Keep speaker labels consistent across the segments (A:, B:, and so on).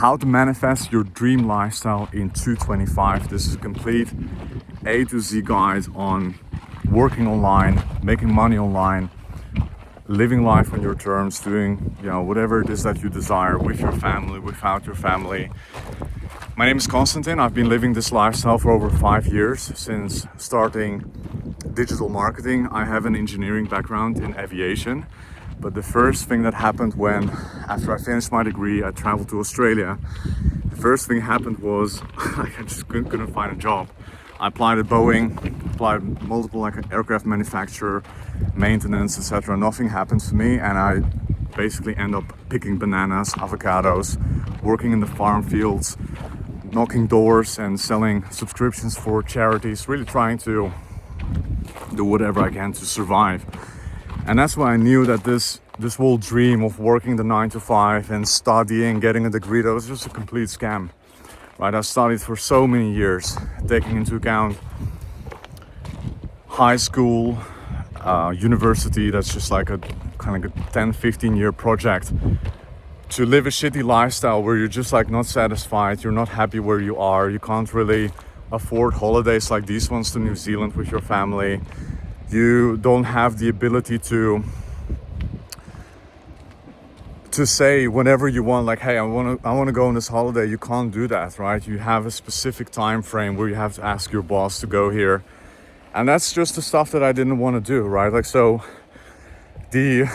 A: how to manifest your dream lifestyle in 225. This is a complete A to Z guide on working online, making money online, living life on your terms, doing whatever it is that you desire with your family, without your family. My name is Konstantin. I've been living this lifestyle for over 5 years since starting digital marketing. I have an engineering background in aviation, but the first thing that happened after I finished my degree, I traveled to Australia. The first thing happened was I just couldn't find a job. I applied at Boeing, applied multiple aircraft manufacturer, maintenance, etc. Nothing happened for me, and I basically end up picking bananas, avocados, working in the farm fields, knocking doors and selling subscriptions for charities, really trying to do whatever I can to survive. And that's why I knew that this whole dream of working the 9 to 5 and studying, getting a degree, that was just a complete scam. Right? I studied for so many years, taking into account high school, university, that's just like a kind of a 10-15 year project, to live a shitty lifestyle where you're just not satisfied, you're not happy where you are, you can't really afford holidays like these ones to New Zealand with your family, you don't have the ability to say whenever you want, hey, I want to go on this holiday. You can't do that, right? You have a specific time frame where you have to ask your boss to go here, and that's just the stuff that I didn't want to do, right? So the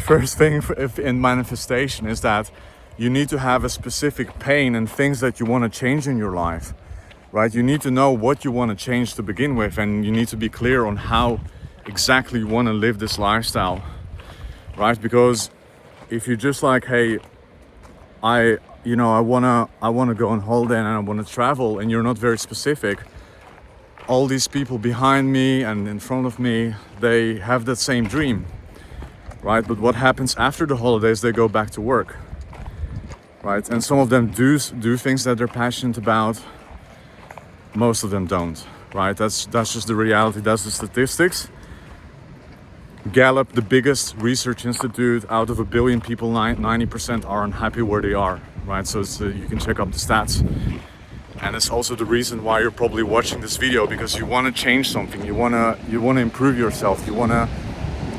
A: first thing in manifestation is that you need to have a specific pain and things that you want to change in your life, right? You need to know what you want to change to begin with, and you need to be clear on how exactly you want to live this lifestyle, right? Because if you're just hey, I want to go on holiday and I want to travel, and you're not very specific, all these people behind me and in front of me, they have that same dream. Right, but what happens after the holidays? They go back to work, right? And some of them do things that they're passionate about. Most of them don't, right? That's just the reality. That's the statistics. Gallup, the biggest research institute, out of 1 billion people, 90% are unhappy where they are, right? So you can check up the stats. And it's also the reason why you're probably watching this video, because you want to change something. You want to improve yourself. You want to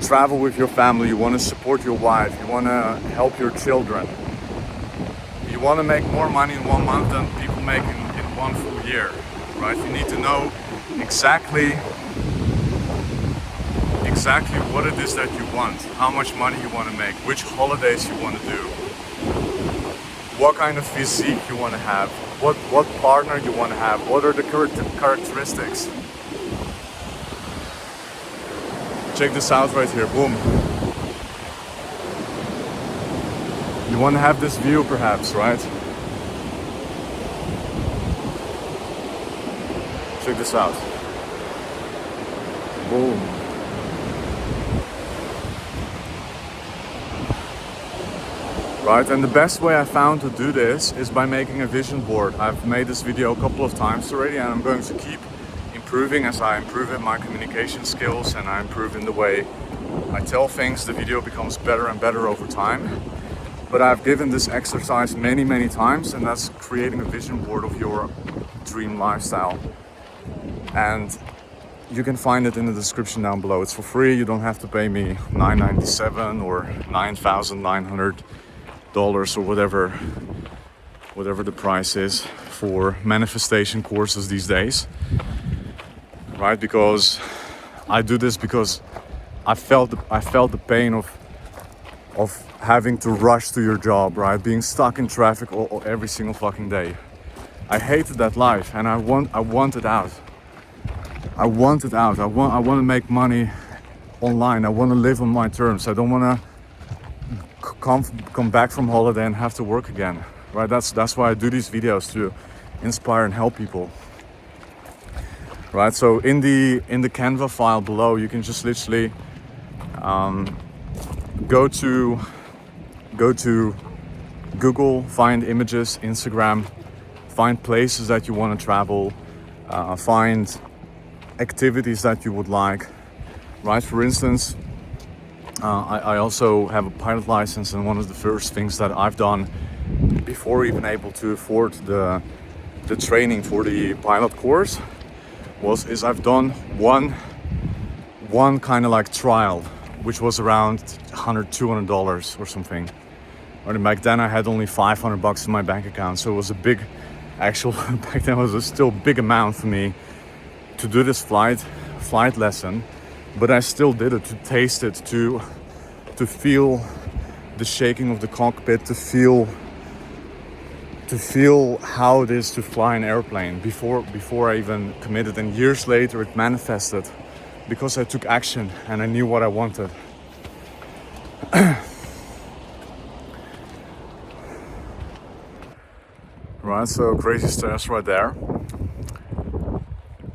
A: travel with your family, you want to support your wife, you want to help your children. You want to make more money in 1 month than people make in 1 full year, right? You need to know exactly what it is that you want, how much money you want to make, which holidays you want to do, what kind of physique you want to have, what partner you want to have, what are the characteristics. Check this out right here, boom. You want to have this view perhaps, right? Check this out. Boom. Right, and the best way I found to do this is by making a vision board. I've made this video a couple of times already, and I'm going to keep improving as I improve in my communication skills and I improve in the way I tell things. The video becomes better and better over time. But I've given this exercise many times, and that's creating a vision board of your dream lifestyle. And you can find it in the description down below. It's for free. You don't have to pay me $9.97 or $9,900 or whatever the price is for manifestation courses these days. Right, because I do this because I felt the pain of having to rush to your job, right? Being stuck in traffic every single fucking day. I hated that life, and I want it out. I want to make money online. I want to live on my terms. I don't want to come back from holiday and have to work again, right? That's why I do these videos, to inspire and help people. Right, so in the Canva file below, you can just literally go to Google, find images, Instagram, find places that you want to travel, find activities that you would like, right? For instance, I also have a pilot license, and one of the first things that I've done before even able to afford the training for the pilot course is I've done one kind of like trial, which was around $100-200 or something. And back then I had only $500 in my bank account, so it was a big actual back then it was a still big amount for me to do this flight lesson, but I still did it to taste it, to feel the shaking of the cockpit, to feel how it is to fly an airplane before I even committed. And years later it manifested because I took action and I knew what I wanted. Right, so crazy steps right there.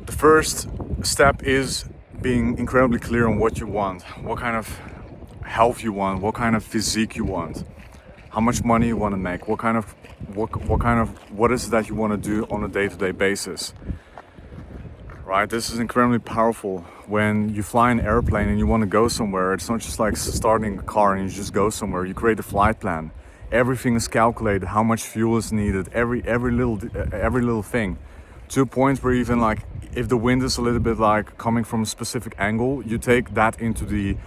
A: The first step is being incredibly clear on what you want, what kind of health you want, what kind of physique you want, how much money you want to make, what is it that you want to do on a day-to-day basis. Right, this is incredibly powerful. When you fly an airplane and you want to go somewhere, it's not just like starting a car and you just go somewhere. You create a flight plan. Everything is calculated, how much fuel is needed, every little thing, to a point where even like if the wind is a little bit like coming from a specific angle, you take that into the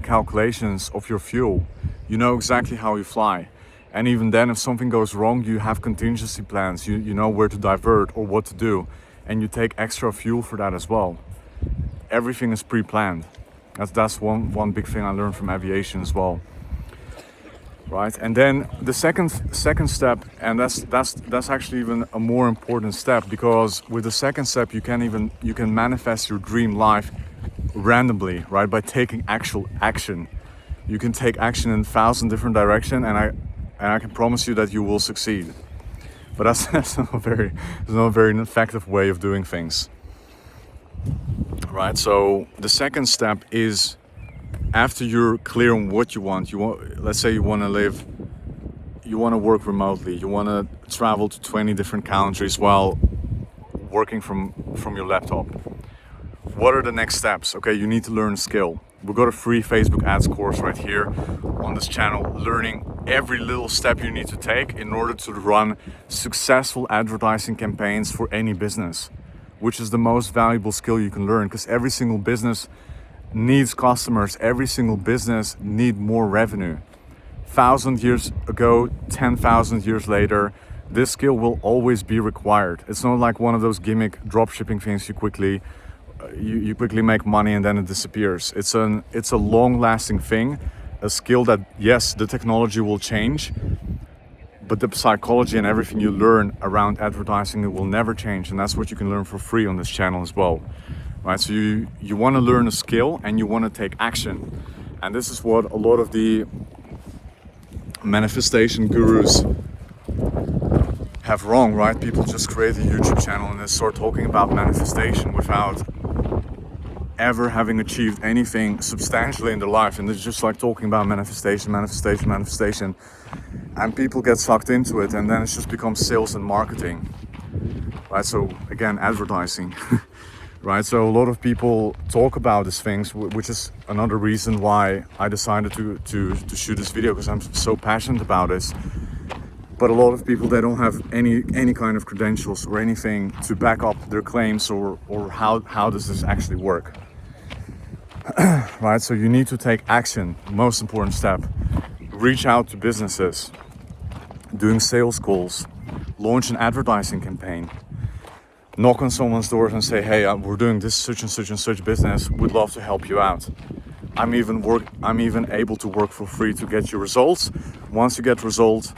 A: calculations of your fuel. You know exactly how you fly, and even then, if something goes wrong, you have contingency plans. You know where to divert or what to do, and you take extra fuel for that as well. Everything is pre-planned. That's one big thing I learned from aviation as well. Right, and then the second step, and that's actually even a more important step, because with the second step you can manifest your dream life randomly, right? By taking actual action. You can take action in 1,000 different directions, and I can promise you that you will succeed. But that's not a very effective way of doing things. Right, so the second step is, after you're clear on what you want, let's say you want to work remotely, you want to travel to 20 different countries while working from your laptop. What are the next steps? Okay, you need to learn a skill. We've got a free Facebook ads course right here on this channel, learning every little step you need to take in order to run successful advertising campaigns for any business, which is the most valuable skill you can learn, because every single business needs customers. Every single business needs more revenue. 1,000 years ago, 10,000 years later, this skill will always be required. It's not like one of those gimmick dropshipping things you quickly make money and then it disappears. It's a long-lasting thing, a skill that, yes, the technology will change, but the psychology and everything you learn around advertising, it will never change, and that's what you can learn for free on this channel as well. Right, so you want to learn a skill and you want to take action. And this is what a lot of the manifestation gurus have wrong, right? People just create a YouTube channel and they start talking about manifestation without ever having achieved anything substantially in their life. And they're just like talking about manifestation. And people get sucked into it, and then it just becomes sales and marketing. Right, so again, advertising. Right, so a lot of people talk about these things, which is another reason why I decided to shoot this video, because I'm so passionate about this. But a lot of people, they don't have any kind of credentials or anything to back up their claims, or how does this actually work. Right, so you need to take action. Most important step. Reach out to businesses, doing sales calls, launch an advertising campaign. Knock on someone's doors and say, hey, we're doing this such and such business. We'd love to help you out. I'm even able to work for free to get you results. Once you get results,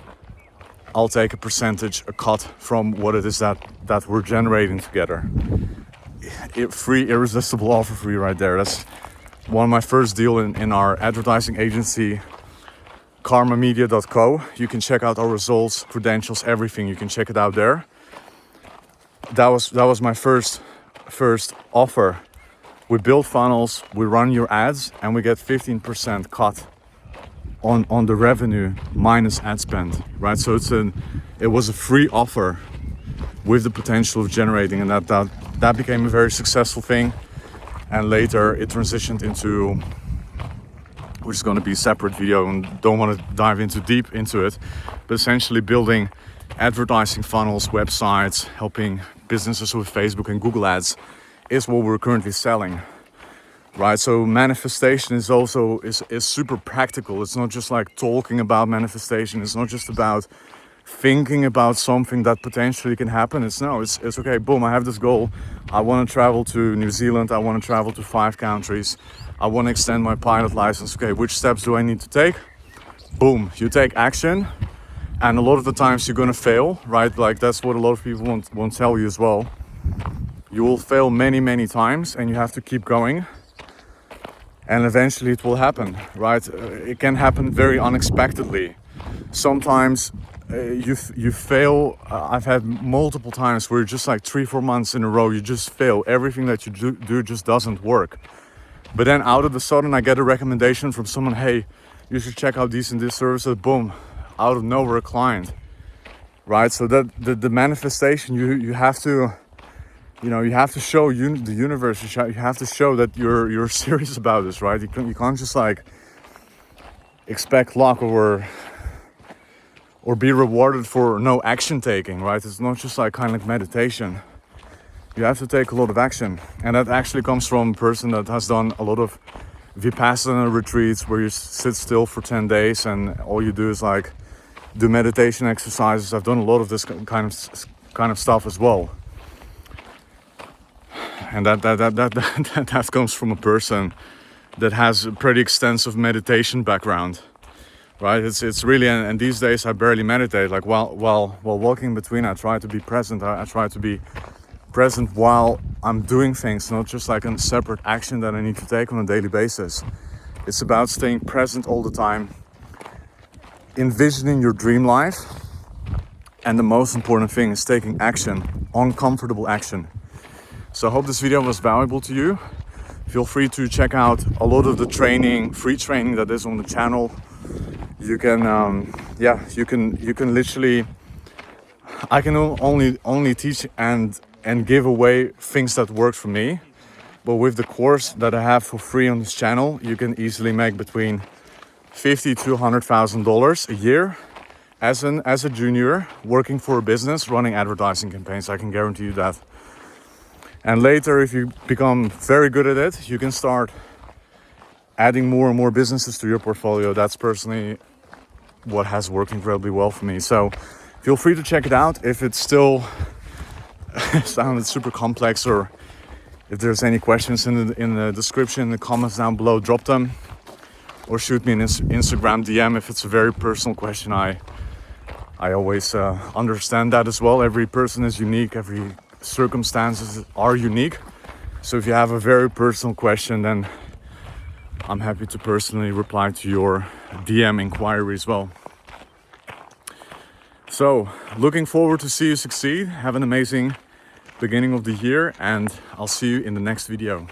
A: I'll take a percentage, a cut from what it is that we're generating together. Free, irresistible offer for you right there. That's one of my first deal in our advertising agency, karmamedia.co. You can check out our results, credentials, everything. You can check it out there. That was my first offer. We build funnels, we run your ads, and we get 15% cut on the revenue minus ad spend, right? So it was a free offer with the potential of generating, and that became a very successful thing. And later it transitioned into which is going to be a separate video and don't want to dive into deep into it. But essentially building advertising funnels, websites, helping businesses with Facebook and Google ads is what we're currently selling. Right, so manifestation is also is super practical. It's not just like talking about manifestation. It's not just about thinking about something that potentially can happen. It's okay, boom, I have this goal. I want to travel to New Zealand. I want to travel to 5 countries. I want to extend my pilot license. Okay, which steps do I need to take? Boom, you take action. And a lot of the times you're gonna fail, right? Like that's what a lot of people won't tell you as well. You will fail many times and you have to keep going. And eventually it will happen, right? It can happen very unexpectedly. Sometimes you fail. I've had multiple times where just like 3-4 months in a row, you just fail. Everything that you do just doesn't work. But then out of the sudden, I get a recommendation from someone, hey, you should check out these and these services. Boom, out of nowhere, a client, right? So that the manifestation, you have to, you have to show the universe. You have to show that you're serious about this, right? You can't just like expect luck or be rewarded for no action taking, right? It's not just like kind of like meditation. You have to take a lot of action, and that actually comes from a person that has done a lot of Vipassana retreats where you sit still for 10 days and all you do is like do meditation exercises. I've done a lot of this kind of stuff as well. And that comes from a person that has a pretty extensive meditation background, right? It's really, and these days I barely meditate. Like while walking between, I try to be present. I try to be present while I'm doing things, not just like a separate action that I need to take on a daily basis. It's about staying present all the time, envisioning your dream life, and the most important thing is taking action, uncomfortable action. So I hope this video was valuable to you. Feel free to check out a lot of the training, free training that is on the channel. You can, you can literally, I can only teach and give away things that work for me. But with the course that I have for free on this channel, you can easily make between $50,000 to $100,000 a year as a junior working for a business running advertising campaigns. I can guarantee you that. And later, if you become very good at it, you can start adding more and more businesses to your portfolio. That's personally what has worked incredibly well for me. So feel free to check it out. If it's still sounded super complex, or if there's any questions in the description, in the comments down below, drop them or shoot me an Instagram DM if it's a very personal question. I always understand that as well. Every person is unique, every circumstances are unique. So if you have a very personal question, then I'm happy to personally reply to your DM inquiry as well. So looking forward to see you succeed. Have an amazing beginning of the year, and I'll see you in the next video.